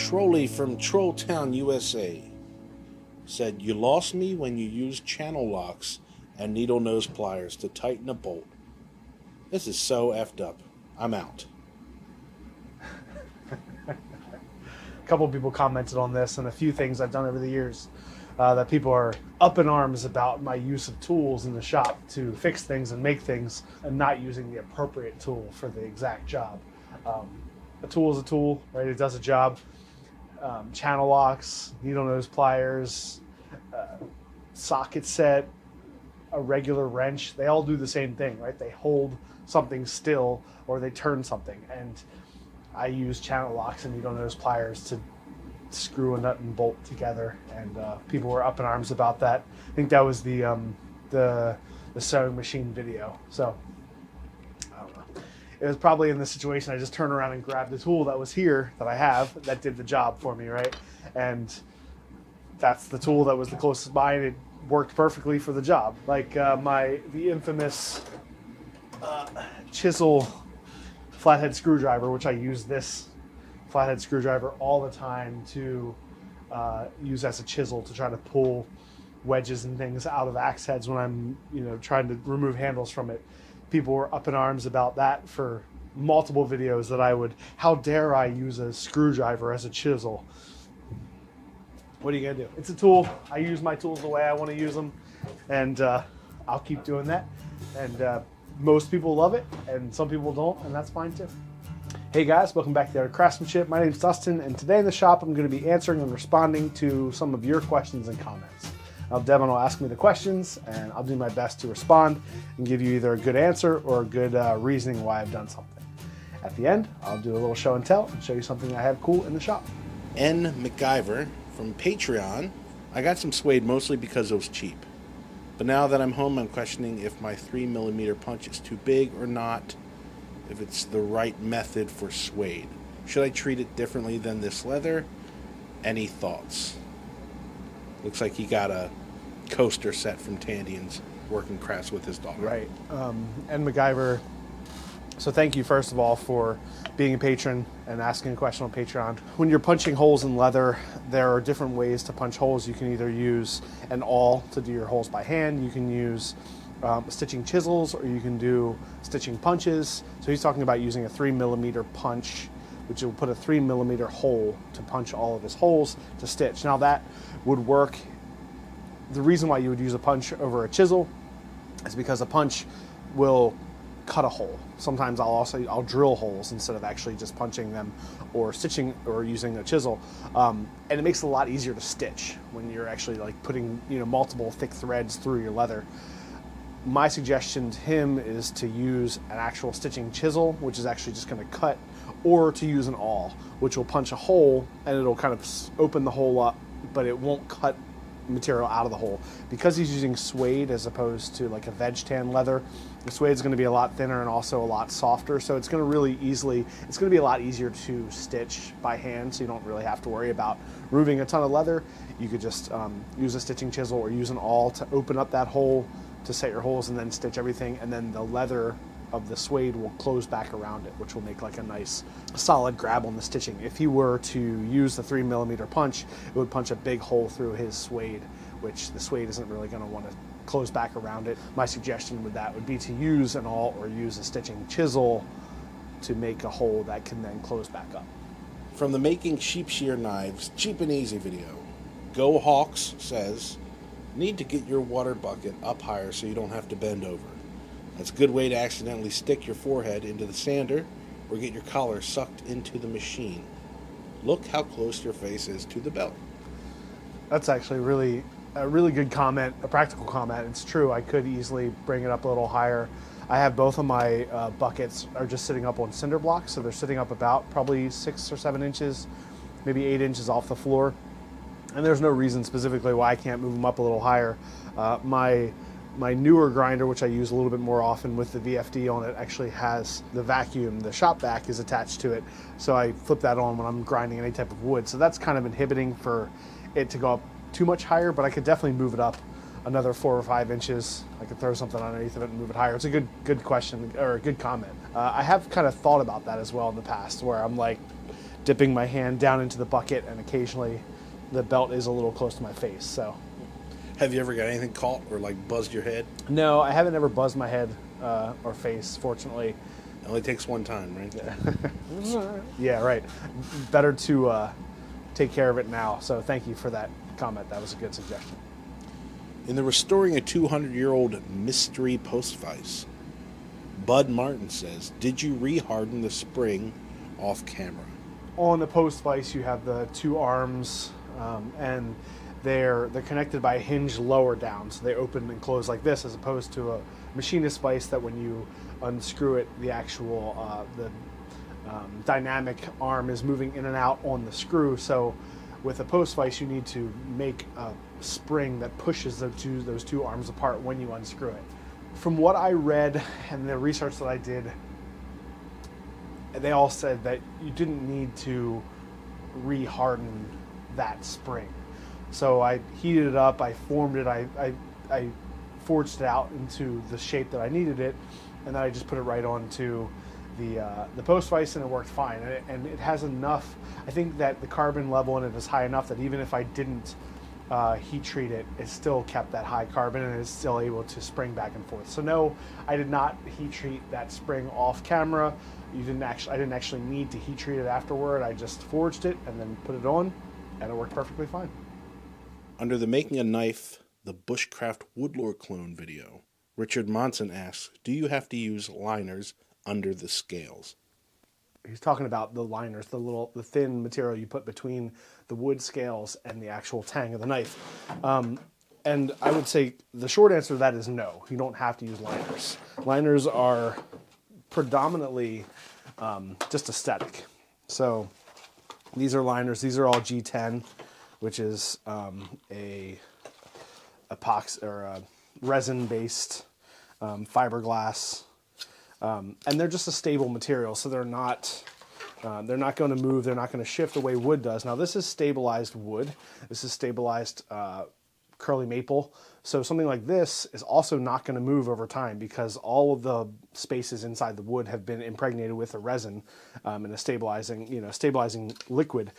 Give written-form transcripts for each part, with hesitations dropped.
Trolley from Trolltown, USA said, "You lost me when you used channel locks and needle nose pliers to tighten a bolt. This is so effed up. I'm out." A couple people commented on this and a few things I've done over the years that people are up in arms about my use of tools in the shop to fix things and make things and not using the appropriate tool for the exact job. A tool is a tool, right? It does a job. Channel locks, needle nose pliers, socket set, a regular wrench, they all do the same thing, right? They hold something still or they turn something. And I use channel locks and needle nose pliers to screw a nut and bolt together, and people were up in arms about that. I think that was the sewing machine video. So I don't know. It was probably in this situation I just turned around and grabbed the tool that was here that I have that did the job for me, right? And that's the tool that was the closest by, and it worked perfectly for the job. Like the infamous chisel flathead screwdriver, which I use this flathead screwdriver all the time to use as a chisel to try to pull wedges and things out of axe heads when I'm, trying to remove handles from it. People were up in arms about that for multiple videos that how dare I use a screwdriver as a chisel? What are you gonna do? It's a tool. I use my tools the way I want to use them, and I'll keep doing that. And most people love it, and some people don't, and that's fine too. Hey guys, welcome back to the Art of Craftsmanship. My name's Dustin, and today in the shop I'm going to be answering and responding to some of your questions and comments. Devin will ask me the questions, and I'll do my best to respond and give you either a good answer or a good reasoning why I've done something. At the end, I'll do a little show and tell and show you something I have cool in the shop. N. McIver from Patreon. I got some suede mostly because it was cheap. But now that I'm home, I'm questioning if my 3mm punch is too big or not, if it's the right method for suede. Should I treat it differently than this leather? Any thoughts? Looks like he got a coaster set from Tandy and's working crafts with his daughter. Right. And MacGyver, so thank you first of all for being a patron and asking a question on Patreon. When you're punching holes in leather, there are different ways to punch holes. You can either use an awl to do your holes by hand. You can use stitching chisels, or you can do stitching punches. So he's talking about using a 3mm punch, which will put a 3mm hole to punch all of his holes to stitch. Now that would work. The reason why you would use a punch over a chisel is because a punch will cut a hole. Sometimes I'll drill holes instead of actually just punching them or stitching or using a chisel, and it makes it a lot easier to stitch when you're actually like putting multiple thick threads through your leather. My suggestion to him is to use an actual stitching chisel, which is actually just going to cut, or to use an awl, which will punch a hole and it'll kind of open the hole up, but it won't cut material out of the hole. Because he's using suede as opposed to like a veg tan leather, the suede is going to be a lot thinner and also a lot softer, so it's going to be a lot easier to stitch by hand, so you don't really have to worry about removing a ton of leather. You could just use a stitching chisel or use an awl to open up that hole to set your holes and then stitch everything, and then the leather of the suede will close back around it, which will make like a nice solid grab on the stitching. If he were to use the 3mm punch, it would punch a big hole through his suede, which the suede isn't really going to want to close back around it. My suggestion with that would be to use an awl or use a stitching chisel to make a hole that can then close back up. From the Making Sheep Shear Knives Cheap and Easy video, Go Hawks says, "Need to get your water bucket up higher so you don't have to bend over. That's a good way to accidentally stick your forehead into the sander or get your collar sucked into the machine. Look how close your face is to the belt." That's actually a really good comment, a practical comment. It's true, I could easily bring it up a little higher. I have both of my buckets are just sitting up on cinder blocks, so they're sitting up about probably 6 or 7 inches, maybe 8 inches off the floor. And there's no reason specifically why I can't move them up a little higher. My newer grinder, which I use a little bit more often with the VFD on it, actually has the vacuum. The shop vac is attached to it, so I flip that on when I'm grinding any type of wood. So that's kind of inhibiting for it to go up too much higher, but I could definitely move it up another 4 or 5 inches. I could throw something underneath of it and move it higher. It's a good question, or a good comment. I have kind of thought about that as well in the past, where I'm like, dipping my hand down into the bucket, and occasionally the belt is a little close to my face. So, Have you ever got anything caught or like buzzed your head? no, I haven't ever buzzed my head or face, fortunately. It only takes one time, right? Yeah, right. Better to take care of it now. So thank you for that comment. That was a good suggestion. In the Restoring a 200-Year-Old Mystery Post Vise, Bud Martin says, did you reharden the spring off camera? On the post vise, you have the two arms, and they're connected by a hinge lower down, so they open and close like this, as opposed to a machinist vise that when you unscrew it, the actual dynamic arm is moving in and out on the screw. So with a post vise, you need to make a spring that pushes those two arms apart when you unscrew it. From what I read and the research that I did, they all said that you didn't need to reharden that spring. So I heated it up, I formed it, I forged it out into the shape that I needed it, and then I just put it right onto the post vise, and it worked fine. And it has enough. I think that the carbon level in it is high enough that even if I didn't heat treat it, it still kept that high carbon and is still able to spring back and forth. So no, I did not heat treat that spring off camera. I didn't actually need to heat treat it afterward. I just forged it and then put it on, and it worked perfectly fine. Under the Making a Knife, the Bushcraft Woodlore clone video, Richard Monson asks, do you have to use liners under the scales? He's talking about the liners, the thin material you put between the wood scales and the actual tang of the knife. And I would say the short answer to that is no. You don't have to use liners. Liners are predominantly just aesthetic. So these are liners. These are all G10, which is a epoxy or a resin-based fiberglass. And they're just a stable material, so they're not going to move. They're not going to shift the way wood does. Now, this is stabilized wood. This is stabilized curly maple. So something like this is also not going to move over time because all of the spaces inside the wood have been impregnated with a resin and a stabilizing liquid.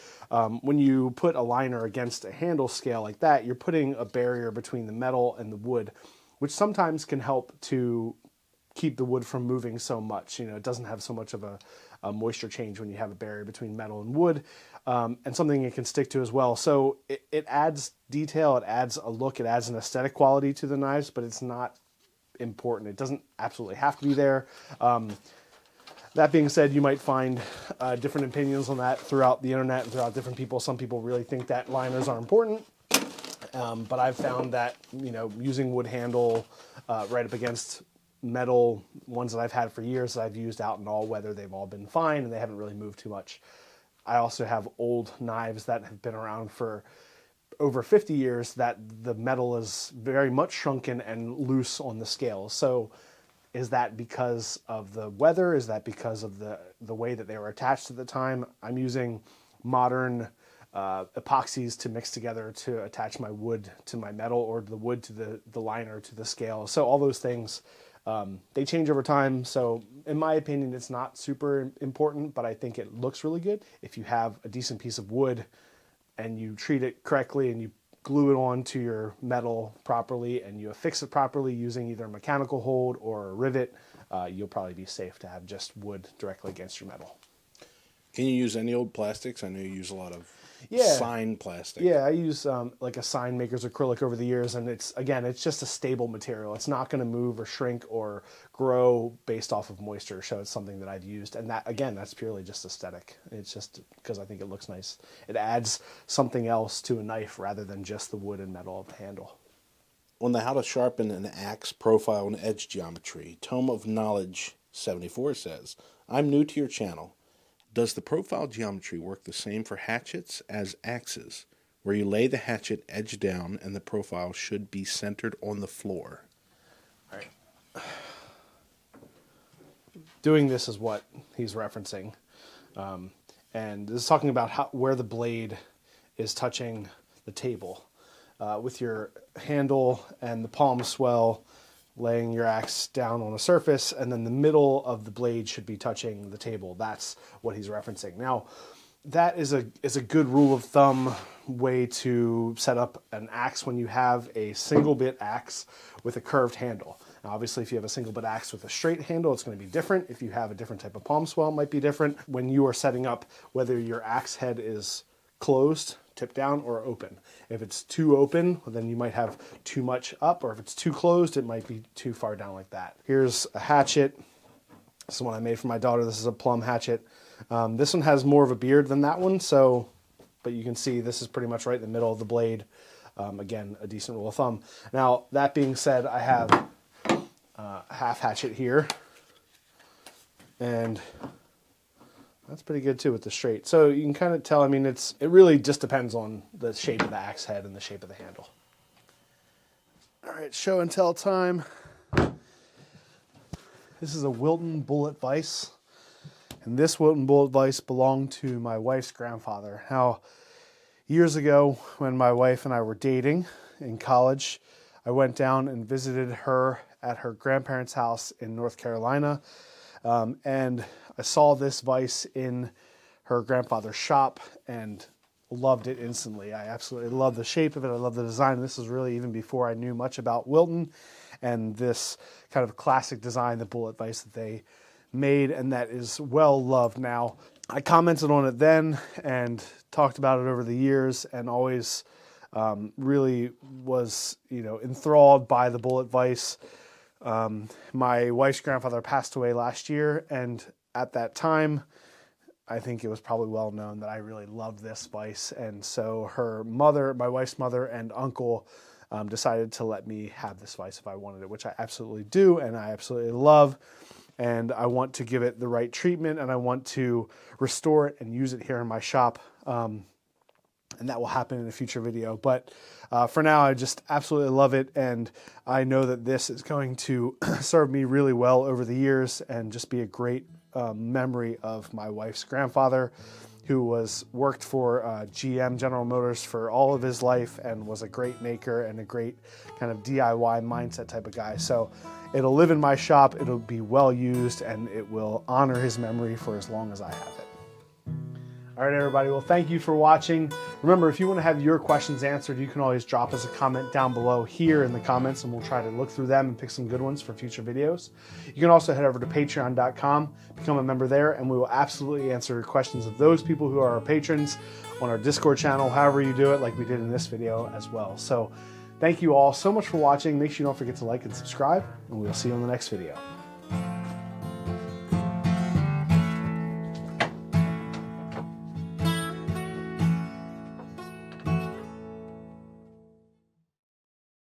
When you put a liner against a handle scale like that, you're putting a barrier between the metal and the wood, which sometimes can help to keep the wood from moving so much. It doesn't have so much of a moisture change when you have a barrier between metal and wood, and something it can stick to as well. So it adds detail, it adds a look, it adds an aesthetic quality to the knives, but it's not important. It doesn't absolutely have to be there. That being said, you might find different opinions on that throughout the internet and throughout different people. Some people really think that liners are important. But I've found that, using wood handle right up against metal ones that I've had for years that I've used out in all weather, they've all been fine and they haven't really moved too much. I also have old knives that have been around for over 50 years that the metal is very much shrunken and loose on the scale. So is that because of the weather? Is that because of the way that they were attached at the time? I'm using modern epoxies to mix together to attach my wood to my metal, or the wood to the liner to the scale. So all those things, they change over time. So in my opinion, it's not super important, but I think it looks really good. If you have a decent piece of wood and you treat it correctly and you glue it onto your metal properly and you affix it properly using either a mechanical hold or a rivet, you'll probably be safe to have just wood directly against your metal. Can you use any old plastics? I know you use a lot of sign plastic. Yeah, I use like a sign maker's acrylic over the years, and it's just a stable material. It's not going to move or shrink or grow based off of moisture. So it's something that I've used, and that's purely just aesthetic. It's just because I think it looks nice. It adds something else to a knife rather than just the wood and metal of the handle. On the How to Sharpen an Axe Profile and Edge Geometry, Tome of Knowledge 74 says, I'm new to your channel. Does the profile geometry work the same for hatchets as axes, where you lay the hatchet edge down and the profile should be centered on the floor? All right. Doing this is what he's referencing. And this is talking about where the blade is touching the table. With your handle and the palm swell, laying your axe down on a surface, and then the middle of the blade should be touching the table. That's what he's referencing. Now, that is a good rule of thumb way to set up an axe when you have a single bit axe with a curved handle. Now, obviously, if you have a single bit axe with a straight handle, it's going to be different. If you have a different type of palm swell, it might be different. When you are setting up whether your axe head is closed, tipped down, or open. If it's too open, well, then you might have too much up, or if it's too closed, it might be too far down like that. Here's a hatchet. This is one I made for my daughter. This is a plum hatchet. This one has more of a beard than that one, so, but you can see this is pretty much right in the middle of the blade. Again, a decent rule of thumb. Now, that being said, I have a half hatchet here, and that's pretty good too with the straight. So you can kind of tell, I mean, it really just depends on the shape of the axe head and the shape of the handle. All right, show and tell time. This is a Wilton bullet vise. And this Wilton bullet vise belonged to my wife's grandfather. Now, years ago when my wife and I were dating in college, I went down and visited her at her grandparents' house in North Carolina. And I saw this vise in her grandfather's shop and loved it instantly. I absolutely love the shape of it. I love the design. This is really even before I knew much about Wilton and this kind of classic design, the bullet vise that they made, and that is well loved now. I commented on it then and talked about it over the years, and always really was, enthralled by the bullet vise. My wife's grandfather passed away last year, and at that time, I think it was probably well known that I really loved this vise, and so her mother, my wife's mother and uncle, decided to let me have this vise if I wanted it, which I absolutely do, and I absolutely love. And I want to give it the right treatment, and I want to restore it and use it here in my shop. And that will happen in a future video. But for now, I just absolutely love it. And I know that this is going to serve me really well over the years and just be a great memory of my wife's grandfather, who worked for GM, General Motors, for all of his life and was a great maker and a great kind of DIY mindset type of guy. So it'll live in my shop, it'll be well used, and it will honor his memory for as long as I have it. All right, everybody, well, thank you for watching. Remember, if you want to have your questions answered, you can always drop us a comment down below here in the comments, and we'll try to look through them and pick some good ones for future videos. You can also head over to patreon.com, become a member there, and we will absolutely answer questions of those people who are our patrons on our Discord channel, however you do it, like we did in this video as well. So thank you all so much for watching. Make sure you don't forget to like and subscribe, and we'll see you on the next video.